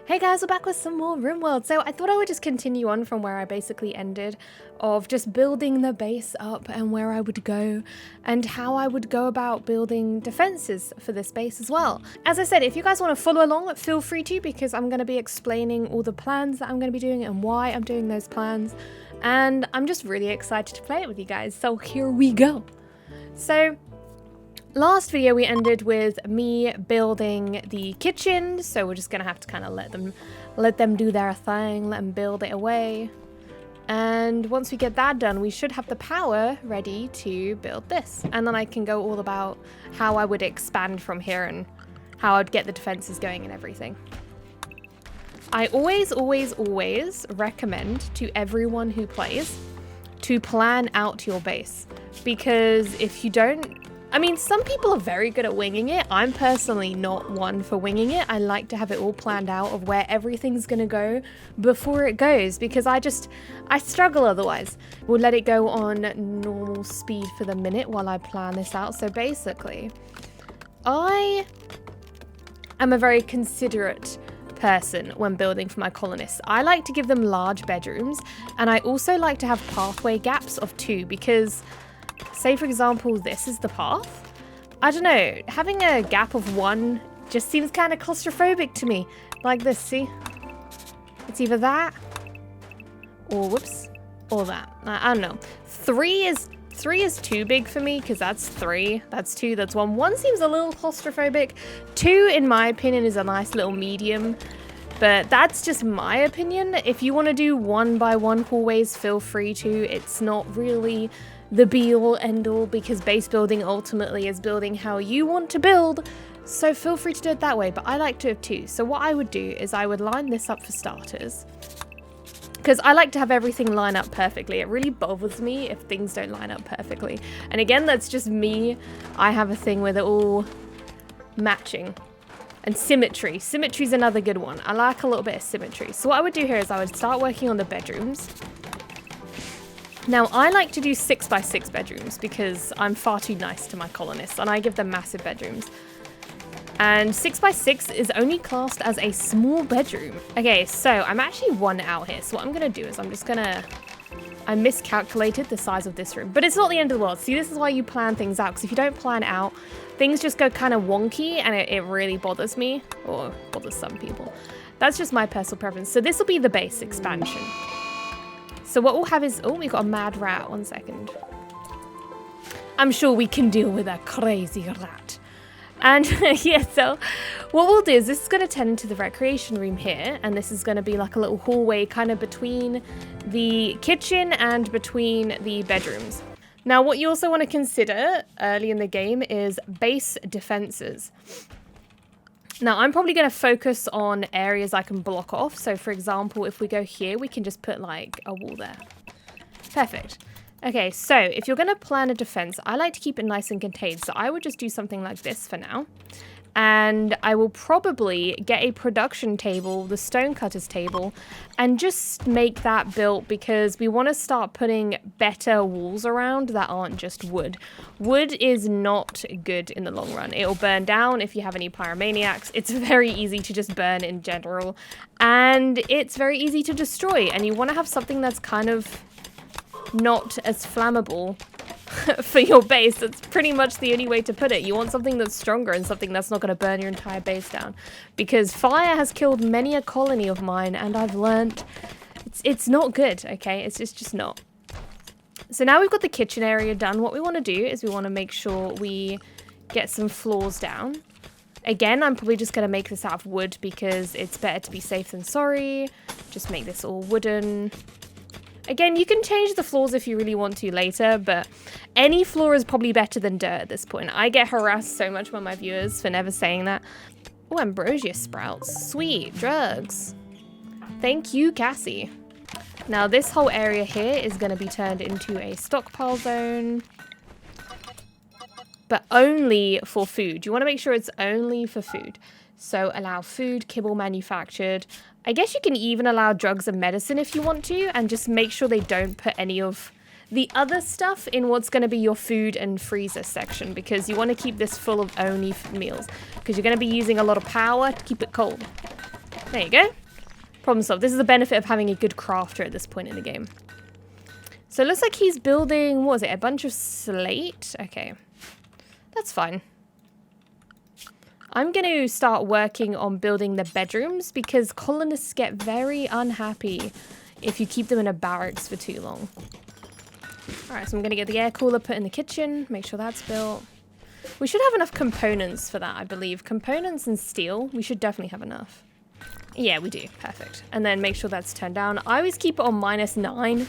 Hey guys, we're back with some more Rimworld. So I thought I would just continue on from where I basically ended, of just building the base up and where I would go and how I would go about building defenses for this base as well. As I said, if you guys want to follow along, feel free to, because I'm going to be explaining all the plans that I'm going to be doing and why I'm doing those plans. And I'm just really excited to play it with you guys. So here we go. So last video we ended with me building the kitchen, so we're just gonna have to kind of let them do their thing, let them build it away. And once we get that done, we should have the power ready to build this. And then I can go all about how I would expand from here and how I'd get the defenses going and everything. I always recommend to everyone who plays to plan out your base, because if you don't, I mean, some people are very good at winging it. I'm personally not one for winging it. I like to have it all planned out of where everything's gonna go before it goes, because I struggle otherwise. We'll let it go on normal speed for the minute while I plan this out. So basically, I am a very considerate person when building for my colonists. I like to give them large bedrooms, and I also like to have pathway gaps of 2, because say for example this is the path. I don't know, having a gap of 1 just seems kind of claustrophobic to me. Like this, see? It's either that or whoops, or that. I don't know. 3 is too big for me, because that's 3, that's 2, that's 1. 1 seems a little claustrophobic. 2 in my opinion is a nice little medium, but that's just my opinion. If you want to do 1 by 1 hallways, feel free to. It's not really the be-all end-all, because base building ultimately is building how you want to build, so feel free to do it that way, but I like to have 2. So what I would do is I would line this up for starters, because I like to have everything line up perfectly. It really bothers me if things don't line up perfectly, and again, that's just me. I have a thing with it all matching. And symmetry. Symmetry is another good one. I like a little bit of symmetry. So what I would do here is I would start working on the bedrooms. Now, I like to do 6 by 6 bedrooms because I'm far too nice to my colonists and I give them massive bedrooms. And 6 by 6 is only classed as a small bedroom. Okay, so I'm actually 1 out here. So what I'm going to do is I miscalculated the size of this room, but it's not the end of the world. See, this is why you plan things out, because if you don't plan out, things just go kind of wonky and it really bothers me, or bothers some people. That's just my personal preference. So this will be the base expansion. So what we'll have is, oh, we've got a mad rat. 1 second. I'm sure we can deal with a crazy rat. And yeah, so what we'll do is this is going to turn into the recreation room here, and this is going to be like a little hallway kind of between the kitchen and between the bedrooms. Now, what you also want to consider early in the game is base defenses. Now, I'm probably going to focus on areas I can block off. So, for example, if we go here, we can just put like a wall there. Perfect. Okay, so if you're going to plan a defense, I like to keep it nice and contained. So I would just do something like this for now. And I will probably get a production table, the stonecutters table, and just make that built, because we want to start putting better walls around that aren't just wood. Wood is not good in the long run. It'll burn down if you have any pyromaniacs. It's very easy to just burn in general, and it's very easy to destroy. And you want to have something that's kind of not as flammable for your base. That's pretty much the only way to put it. You want something that's stronger and something that's not going to burn your entire base down, because fire has killed many a colony of mine, and I've learned it's not good. Okay, it's just not. So now we've got the kitchen area done. What we want to do is we want to make sure we get some floors down. Again, I'm probably just going to make this out of wood, because it's better to be safe than sorry. Just make this all wooden. Again, you can change the floors if you really want to later, but any floor is probably better than dirt at this point. I get harassed so much by my viewers for never saying that. Oh, ambrosia sprouts. Sweet. Drugs. Thank you, Cassie. Now, this whole area here is going to be turned into a stockpile zone, but only for food. You want to make sure it's only for food. So allow food, kibble manufactured. I guess you can even allow drugs and medicine if you want to, and just make sure they don't put any of the other stuff in what's going to be your food and freezer section, because you want to keep this full of only meals, because you're going to be using a lot of power to keep it cold. There you go. Problem solved. This is the benefit of having a good crafter at this point in the game. So it looks like he's building, what was it, a bunch of slate? Okay, that's fine. I'm going to start working on building the bedrooms because colonists get very unhappy if you keep them in a barracks for too long. Alright, so I'm going to get the air cooler put in the kitchen, make sure that's built. We should have enough components for that, I believe. Components and steel, we should definitely have enough. Yeah, we do. Perfect. And then make sure that's turned down. I always keep it on -9.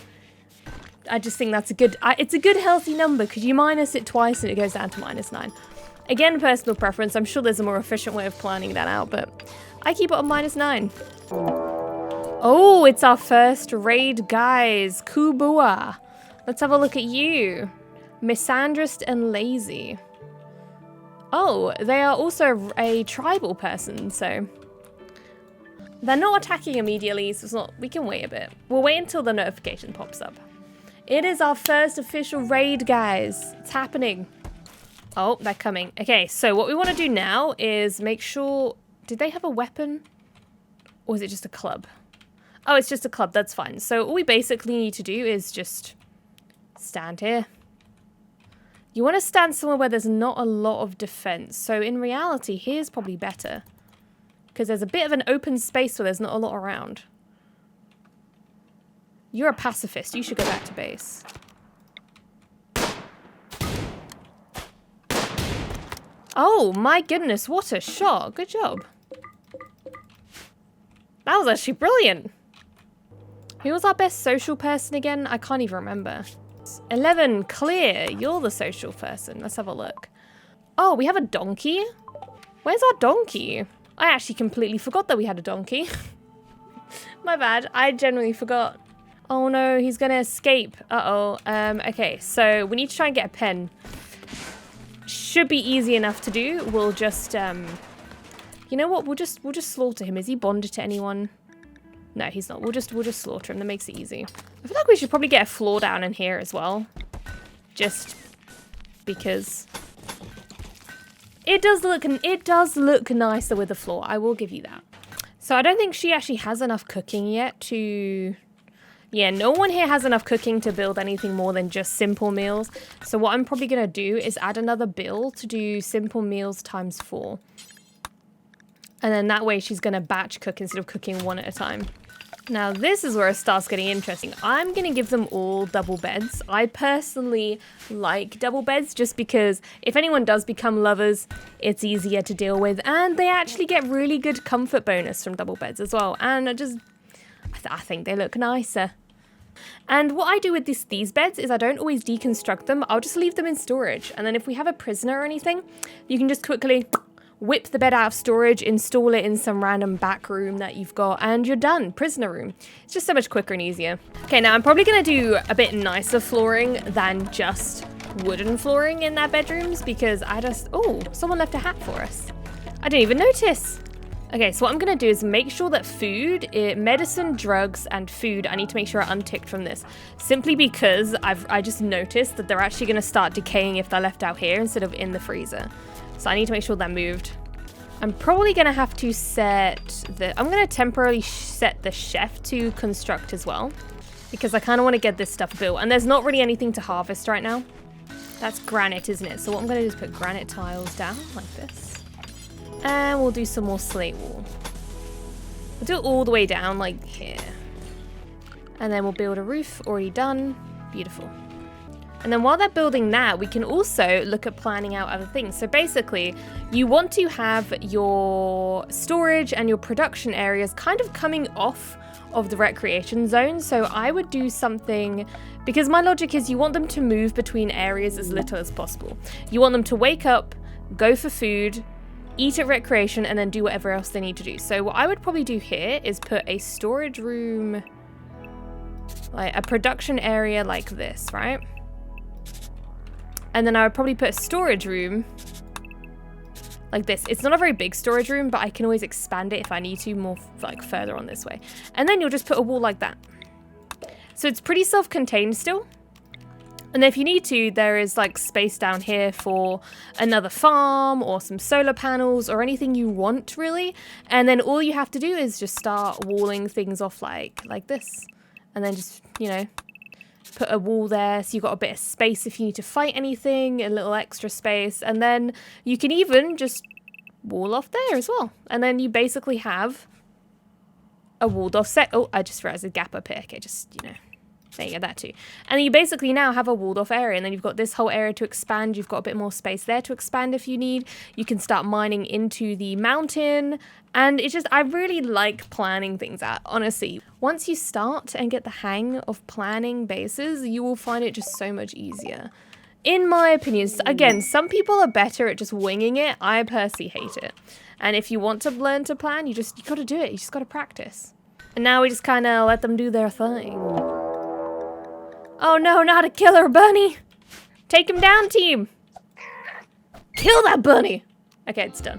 I just think that's a good, it's a good healthy number because you minus it twice and it goes down to -9. Again, personal preference. I'm sure there's a more efficient way of planning that out, but I keep it on -9. Oh, it's our first raid, guys. Kubua. Let's have a look at you. Misandrist and lazy. Oh, they are also a tribal person, so they're not attacking immediately, so it's not, we can wait a bit. We'll wait until the notification pops up. It is our first official raid, guys. It's happening. Oh, they're coming. Okay, so what we want to do now is make sure... Did they have a weapon? Or is it just a club? Oh, it's just a club. That's fine. So all we basically need to do is just stand here. You want to stand somewhere where there's not a lot of defense. So in reality, here's probably better. Because there's a bit of an open space where there's not a lot around. You're a pacifist. You should go back to base. Oh my goodness, what a shot. Good job. That was actually brilliant. Who was our best social person again? I can't even remember. 11, clear. You're the social person. Let's have a look. Oh, we have a donkey? Where's our donkey? I actually completely forgot that we had a donkey. My bad. I generally forgot. Oh no, he's gonna escape. Uh-oh. Okay, so we need to try and get a pen. Should be easy enough to do. We'll just, you know what? We'll just slaughter him. Is he bonded to anyone? No, he's not. We'll just slaughter him. That makes it easy. I feel like we should probably get a floor down in here as well. Just because it does look nicer with the floor. I will give you that. So I don't think she actually has enough cooking yet to... Yeah, no one here has enough cooking to build anything more than just simple meals. So what I'm probably going to do is add another bill to do simple meals ×4. And then that way she's going to batch cook instead of cooking one at a time. Now this is where it starts getting interesting. I'm going to give them all double beds. I personally like double beds just because if anyone does become lovers, it's easier to deal with. And they actually get really good comfort bonus from double beds as well. And I think they look nicer. And what I do with these beds is I don't always deconstruct them. I'll just leave them in storage. And then if we have a prisoner or anything, you can just quickly whip the bed out of storage, install it in some random back room that you've got, and you're done. Prisoner room. It's just so much quicker and easier. Okay, now I'm probably going to do a bit nicer flooring than just wooden flooring in their bedrooms because oh, someone left a hat for us. I didn't even notice. Okay, so what I'm going to do is make sure that medicine, drugs, and food, I need to make sure are unticked from this. Simply because I just noticed that they're actually going to start decaying if they're left out here instead of in the freezer. So I need to make sure they're moved. I'm probably going to have to I'm going to temporarily set the chef to construct as well. Because I kind of want to get this stuff built. And there's not really anything to harvest right now. That's granite, isn't it? So what I'm going to do is put granite tiles down like this. And we'll do some more slate wall. We'll do it all the way down like here. And then we'll build a roof, already done. Beautiful. And then while they're building that, we can also look at planning out other things. So basically, you want to have your storage and your production areas kind of coming off of the recreation zone. So I would do something, because my logic is you want them to move between areas as little as possible. You want them to wake up, go for food, eat at recreation, and then do whatever else they need to do. So what I would probably do here is put a storage room, like a production area like this, right? And then I would probably put a storage room like this. It's not a very big storage room, but I can always expand it if I need to more like further on this way. And then you'll just put a wall like that. So it's pretty self-contained still. And if you need to, there is like space down here for another farm or some solar panels or anything you want really. And then all you have to do is just start walling things off like this. And then just, you know, put a wall there so you've got a bit of space if you need to fight anything, a little extra space. And then you can even just wall off there as well. And then you basically have a walled off set. Oh, I just realized a gap up here. Okay, just, you know. There you go, that too. And you basically now have a walled off area, and then you've got this whole area to expand. You've got a bit more space there to expand if you need. You can start mining into the mountain. And it's just, I really like planning things out, honestly. Once you start and get the hang of planning bases, you will find it just so much easier. In my opinion, again, some people are better at just winging it. I personally hate it. And if you want to learn to plan, you got to do it. You just got to practice. And now we just kind of let them do their thing. Oh no, not a killer bunny! Take him down, team! Kill that bunny! Okay, it's done.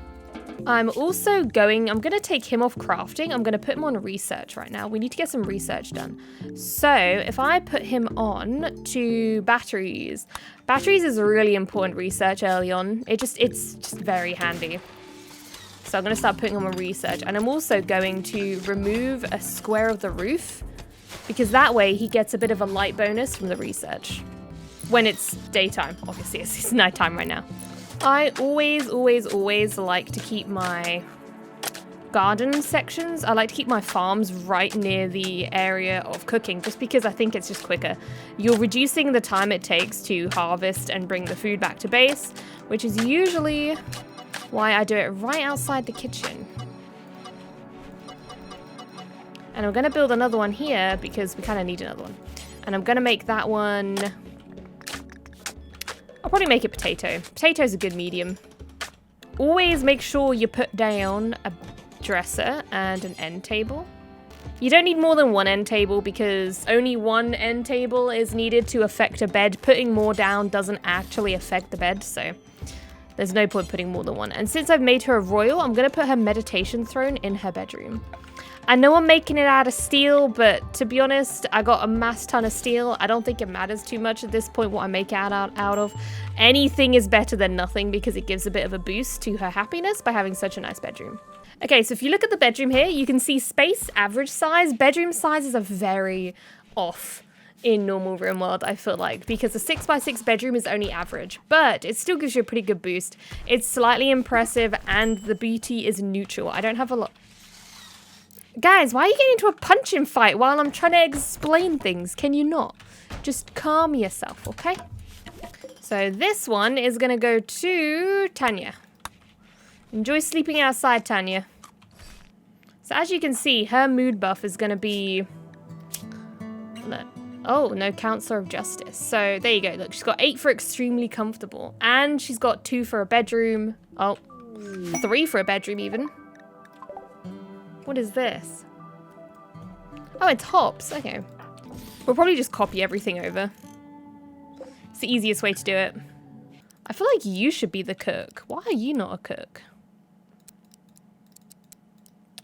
I'm gonna take him off crafting. I'm gonna put him on research right now. We need to get some research done. So, if I put him on to batteries. Batteries is a really important research early on. It's just very handy. So I'm gonna start putting him on research. And I'm also going to remove a square of the roof, because that way he gets a bit of a light bonus from the research. When it's daytime, obviously it's nighttime right now. I always like to keep my garden sections. I like to keep my farms right near the area of cooking, just because I think it's just quicker. You're reducing the time it takes to harvest and bring the food back to base, which is usually why I do it right outside the kitchen. And I'm going to build another one here because we kind of need another one. And I'm going to make that one... I'll probably make it potato. Potato's a good medium. Always make sure you put down a dresser and an end table. You don't need more than one end table because only one end table is needed to affect a bed. Putting more down doesn't actually affect the bed, so there's no point putting more than one. And since I've made her a royal, I'm going to put her meditation throne in her bedroom. I know I'm making it out of steel, but to be honest, I got a mass ton of steel. I don't think it matters too much at this point what I make it out of. Anything is better than nothing because it gives a bit of a boost to her happiness by having such a nice bedroom. Okay, so if you look at the bedroom here, you can see space, average size. Bedroom sizes are very off in normal Rimworld, I feel like, because a 6x6 bedroom is only average, but it still gives you a pretty good boost. It's slightly impressive and the beauty is neutral. I don't have a lot... Guys, why are you getting into a punching fight while I'm trying to explain things? Can you not? Just calm yourself, okay? So this one is going to go to Tanya. Enjoy sleeping outside, Tanya. So as you can see, her mood buff is going to be... Oh, no Counselor of Justice. So there you go. Look, she's got 8 for extremely comfortable. And she's got 2 for a bedroom. Oh, 3 for a bedroom even. What is this? Oh, it's hops. Okay. We'll probably just copy everything over. It's the easiest way to do it. I feel like you should be the cook. Why are you not a cook?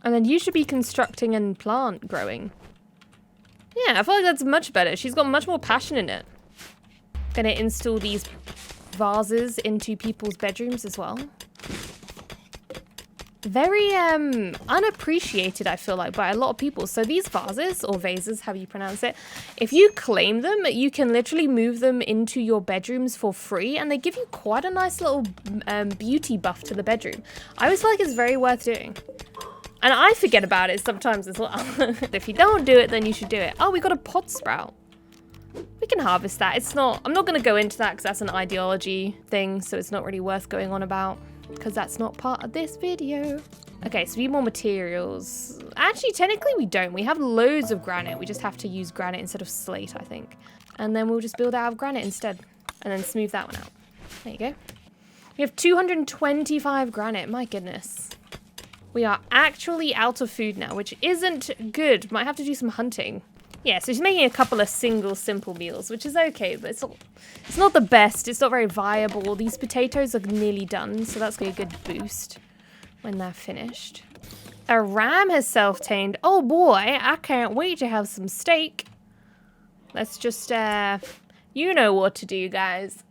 And then you should be constructing and plant growing. Yeah, I feel like that's much better. She's got much more passion in it. Gonna install these vases into people's bedrooms as well. Very unappreciated, I feel like, by a lot of people. So these vases, or vases, however you pronounce it, if you claim them, you can literally move them into your bedrooms for free, and they give you quite a nice little beauty buff to the bedroom. I always feel like it's very worth doing. And I forget about it sometimes as well. If you don't do it, then you should do it. Oh, we got a pot sprout. We can harvest that. It's not... I'm not going to go into that because that's an ideology thing, so it's not really worth going on about, because that's not part of this video. Okay, so we need more materials. Actually, technically we don't. We have loads of granite. We just have to use granite instead of slate, I think. And then we'll just build out of granite instead. And then smooth that one out. There you go. We have 225 granite. My goodness. We are actually out of food now, which isn't good. Might have to do some hunting. Yeah, so she's making a couple of simple meals, which is okay, but it's not the best. It's not very viable. These potatoes are nearly done, so that's going to be a good boost when they're finished. A ram has self-tamed. Oh boy, I can't wait to have some steak. Let's just, you You know what to do, guys.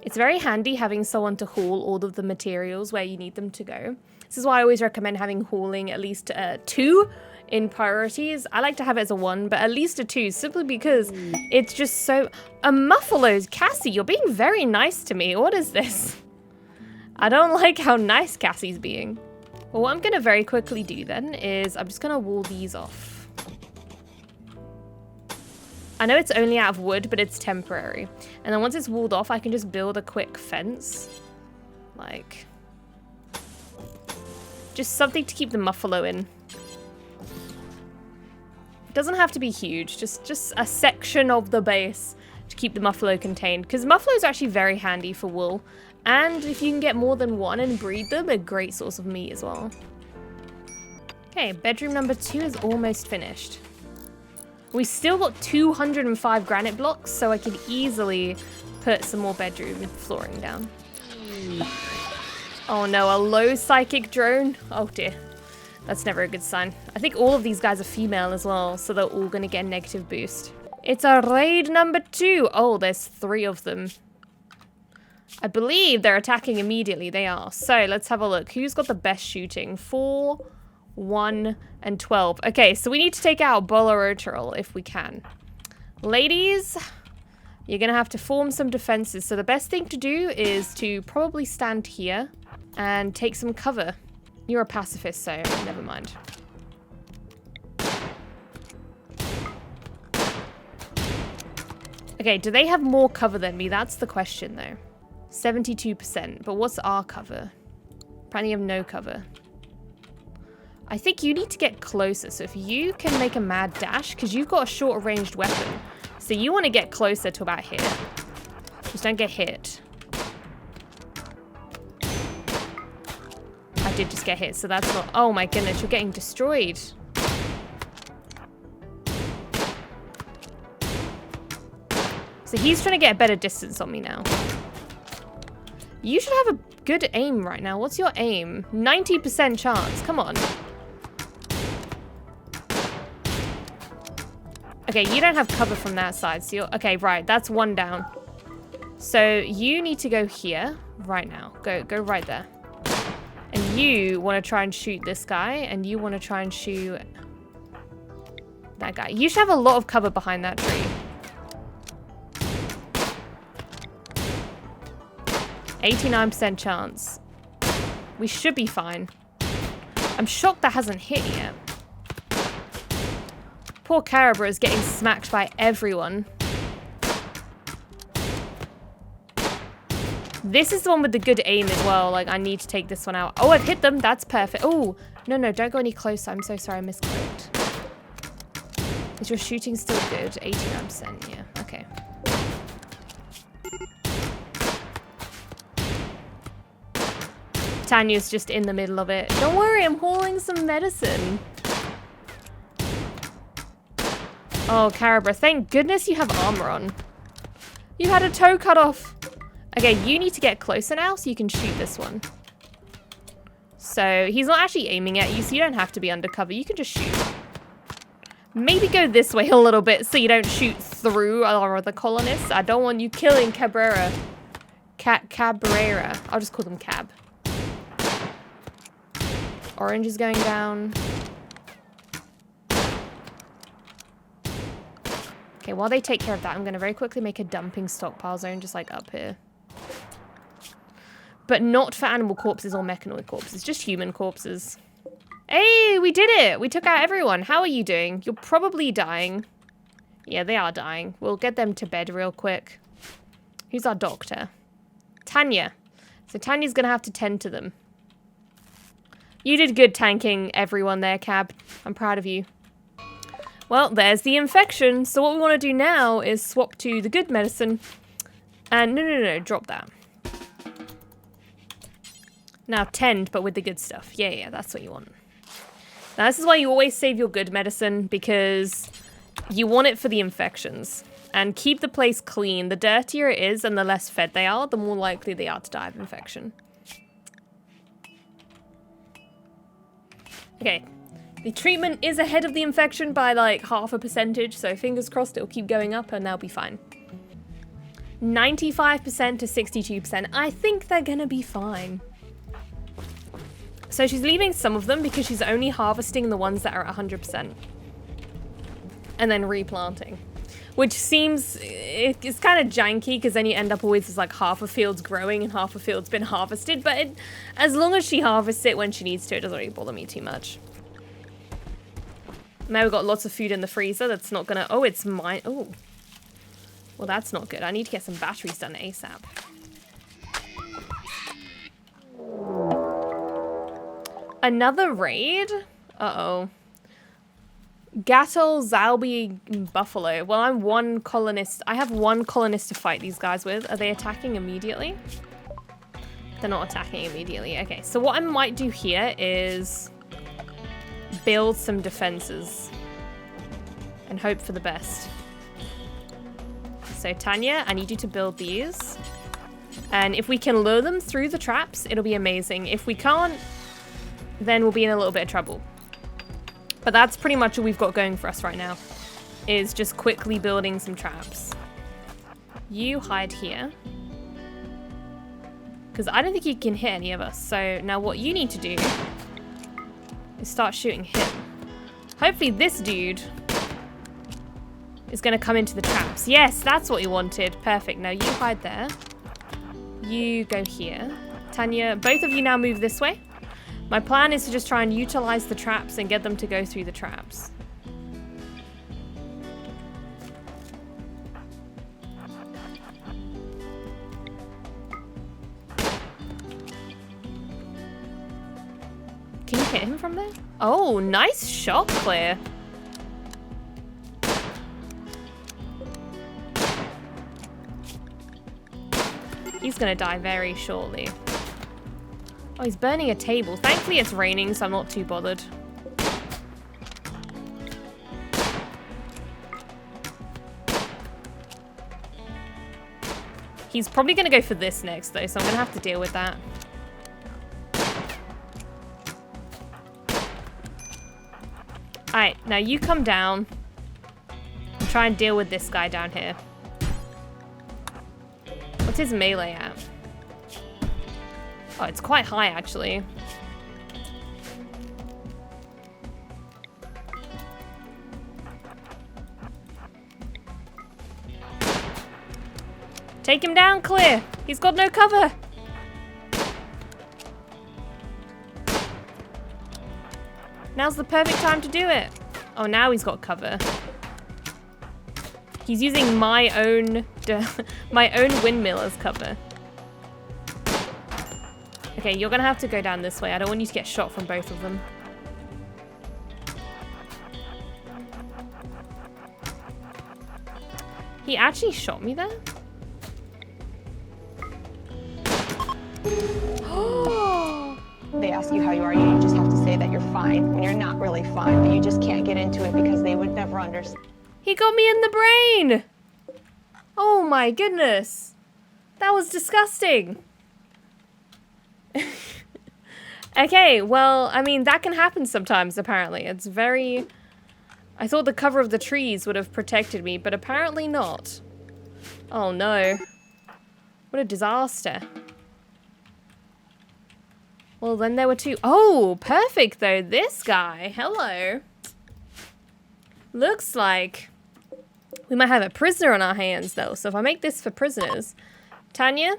It's very handy having someone to haul all of the materials where you need them to go. This is why I always recommend having hauling at least 2 in priorities. I like to have it as a 1, but at least a 2, simply because it's just so... A muffalo's Cassie, you're being very nice to me. What is this? I don't like how nice Cassie's being. Well, what I'm going to very quickly do then is I'm just going to wall these off. I know it's only out of wood, but it's temporary. And then once it's walled off, I can just build a quick fence. Like... just something to keep the muffalo in. It doesn't have to be huge, just a section of the base to keep the muffalo contained. Because muffaloes are actually very handy for wool. And if you can get more than one and breed them, a great source of meat as well. Okay, bedroom number 2 is almost finished. We still got 205 granite blocks, so I could easily put some more bedroom flooring down. Oh no, a low psychic drone? Oh dear. That's never a good sign. I think all of these guys are female as well, so they're all going to get a negative boost. It's a raid number 2. Oh, there's 3 of them. I believe they're attacking immediately. They are. So let's have a look. Who's got the best shooting? 4, 1, and 12. Okay, so we need to take out Bolorotrol if we can. Ladies, you're going to have to form some defenses. So the best thing to do is to probably stand here and take some cover. You're a pacifist, so never mind. Okay, do they have more cover than me? That's the question, though. 72%, but what's our cover? Apparently you have no cover. I think you need to get closer, so if you can make a mad dash, because you've got a short ranged weapon, so you want to get closer to about here. Just don't get hit. I did just get hit, so that's not... Oh my goodness, you're getting destroyed. So he's trying to get a better distance on me now. You should have a good aim right now. What's your aim? 90% chance. Come on. Okay, you don't have cover from that side. So you're... Okay, right. That's 1 down. So you need to go here right now. Go right there. And you want to try and shoot this guy. And you want to try and shoot that guy. You should have a lot of cover behind that tree. 89% chance. We should be fine. I'm shocked that hasn't hit yet. Poor Carabra is getting smacked by everyone. This is the one with the good aim as well. Like, I need to take this one out. Oh, I've hit them. That's perfect. Oh, no, don't go any closer. I'm so sorry. I misclicked. Is your shooting still good? 89%, yeah. Okay. Tanya's just in the middle of it. Don't worry, I'm hauling some medicine. Oh, Carabra, thank goodness you have armor on. You had a toe cut off. Okay, you need to get closer now so you can shoot this one. So he's not actually aiming at you, so you don't have to be undercover. You can just shoot. Maybe go this way a little bit so you don't shoot through our other colonists. I don't want you killing Cabrera. Cabrera. I'll just call them Cab. Orange is going down. Okay, while they take care of that, I'm going to very quickly make a dumping stockpile zone just like up here. But not for animal corpses or mechanoid corpses, just human corpses. Hey, we did it! We took out everyone. How are you doing? You're probably dying. Yeah, they are dying. We'll get them to bed real quick. Who's our doctor? Tanya. So Tanya's going to have to tend to them. You did good tanking everyone there, Cab. I'm proud of you. Well, there's the infection. So what we want to do now is swap to the good medicine. And no, drop that. Now tend, but with the good stuff. Yeah, that's what you want. Now this is why you always save your good medicine, because you want it for the infections. And keep the place clean. The dirtier it is and the less fed they are, the more likely they are to die of infection. Okay, the treatment is ahead of the infection by like 0.5%, so fingers crossed it'll keep going up and they'll be fine. 95% to 62%. I think they're gonna be fine. So she's leaving some of them because she's only harvesting the ones that are at 100%. And then replanting. Which seems, it's kind of janky because then you end up always with like half a field's growing and half a field's been harvested. But as long as she harvests it when she needs to, it doesn't really bother me too much. Now we've got lots of food in the freezer that's not gonna, oh, it's mine, oh. Well, that's not good. I need to get some batteries done ASAP. Another raid? Uh-oh. Gattel, Zalby, Buffalo. Well, I'm one colonist. I have one colonist to fight these guys with. Are they attacking immediately? They're not attacking immediately. Okay, so what I might do here is build some defenses and hope for the best. So Tanya, I need you to build these. And if we can lure them through the traps, it'll be amazing. If we can't, then we'll be in a little bit of trouble. But that's pretty much all we've got going for us right now, is just quickly building some traps. You hide here. Because I don't think he can hit any of us. So now what you need to do is start shooting him. Hopefully this dude is going to come into the traps. Yes, that's what you wanted. Perfect. Now you hide there. You go here. Tanya, both of you now move this way. My plan is to just try and utilize the traps and get them to go through the traps. Can you hit him from there? Oh, nice shot, Claire. He's gonna die very shortly. Oh, he's burning a table. Thankfully it's raining, so I'm not too bothered. He's probably gonna go for this next, though, so I'm gonna have to deal with that. Alright, now you come down and try and deal with this guy down here. What's his melee at? Oh, it's quite high, actually. Take him down, Clear. He's got no cover. Now's the perfect time to do it. Oh, now he's got cover. He's using my own windmill as cover. Okay, you're gonna have to go down this way. I don't want you to get shot from both of them. He actually shot me there? They ask you how you are, you just have to say that you're fine when you're not really fine, but you just can't get into it because they would never understand. He got me in the brain! Oh my goodness. That was disgusting. Okay, well, I mean, that can happen sometimes, apparently. It's very... I thought the cover of the trees would have protected me, but apparently not. Oh no. What a disaster. Well, then there were two... Oh, perfect, though. This guy. Hello. Looks like we might have a prisoner on our hands, though. So if I make this for prisoners... Tanya,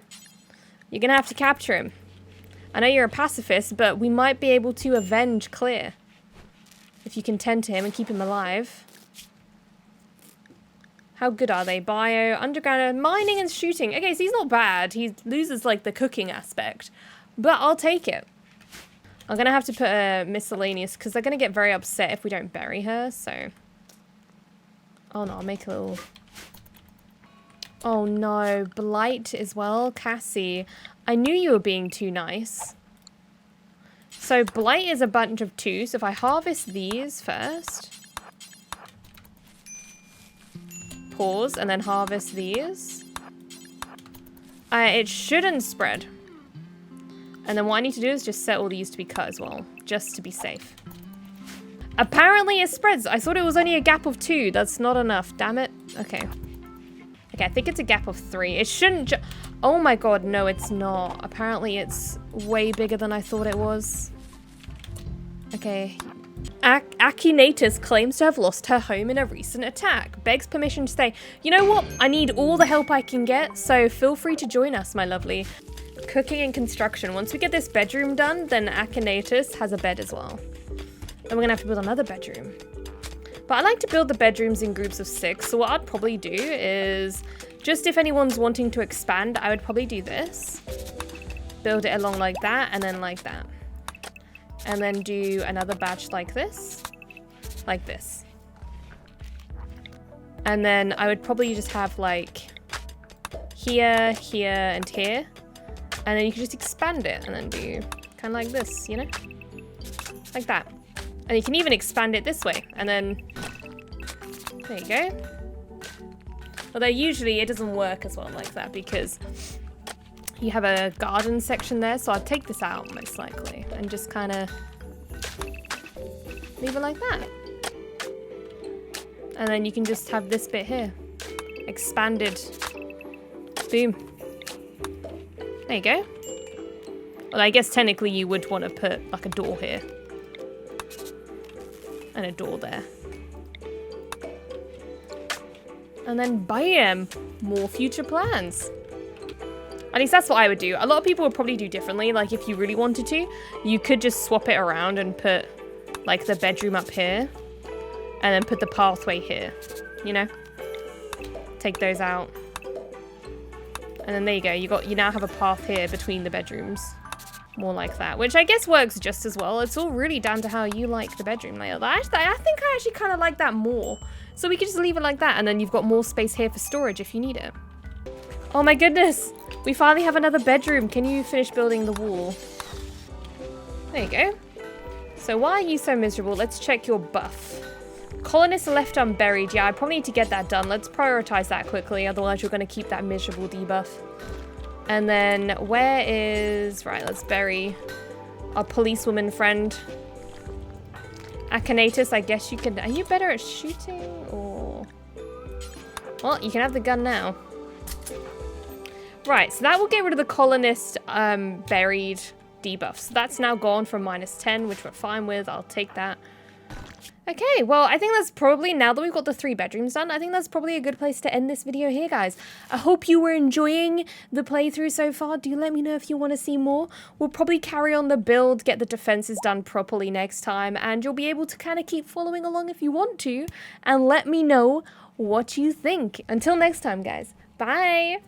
you're going to have to capture him. I know you're a pacifist, but we might be able to avenge Clear. If you can tend to him and keep him alive. How good are they? Bio, underground, mining and shooting. Okay, so he's not bad. He loses, like, the cooking aspect. But I'll take it. I'm going to have to put a miscellaneous, because they're going to get very upset if we don't bury her, so... Oh no, I'll make a little... Oh no, Blight as well. Cassie, I knew you were being too nice. So Blight is a bunch of 2, so if I harvest these first... Pause, and then harvest these. It shouldn't spread. And then what I need to do is just set all these to be cut as well, just to be safe. Apparently it spreads. I thought it was only a gap of 2. That's not enough. Damn it. Okay. Okay, I think it's a gap of 3. It shouldn't oh my god, no, it's not. Apparently it's way bigger than I thought it was. Okay. Akinatus claims to have lost her home in a recent attack. Begs permission to stay. You know what? I need all the help I can get, so feel free to join us, my lovely. Cooking and construction. Once we get this bedroom done, then Akinatus has a bed as well. Then we're gonna have to build another bedroom. But I like to build the bedrooms in groups of 6, so what I'd probably do is, just if anyone's wanting to expand, I would probably do this. Build it along like that, and then like that. And then do another batch like this. Like this. And then I would probably just have like here, here, and here. And then you can just expand it and then do kind of like this, you know? Like that. And you can even expand it this way. And then, there you go. Although usually it doesn't work as well like that because you have a garden section there. So I'd take this out most likely and just kind of leave it like that. And then you can just have this bit here. Expanded. Boom. There you go. Well, I guess technically you would want to put like a door here. And a door there. And then bam! More future plans. At least that's what I would do. A lot of people would probably do differently. Like if you really wanted to, you could just swap it around and put like the bedroom up here. And then put the pathway here. You know? Take those out. And then there you go. You now have a path here between the bedrooms. More like that. Which I guess works just as well. It's all really down to how you like the bedroom layout. I think I actually kind of like that more. So we could just leave it like that. And then you've got more space here for storage if you need it. Oh my goodness. We finally have another bedroom. Can you finish building the wall? There you go. So why are you so miserable? Let's check your buff. Colonists left unburied. Yeah, I probably need to get that done. Let's prioritize that quickly. Otherwise, you're going to keep that miserable debuff. And then where is... Right, let's bury our policewoman friend. Akinatus, I guess you can... Are you better at shooting or... Well, you can have the gun now. Right, so that will get rid of the colonist buried debuff. So that's now gone from -10, which we're fine with. I'll take that. Okay, well, I think that's probably, now that we've got the 3 bedrooms done, I think that's probably a good place to end this video here, guys. I hope you were enjoying the playthrough so far. Do let me know if you want to see more. We'll probably carry on the build, get the defenses done properly next time, and you'll be able to kind of keep following along if you want to, and let me know what you think. Until next time, guys. Bye!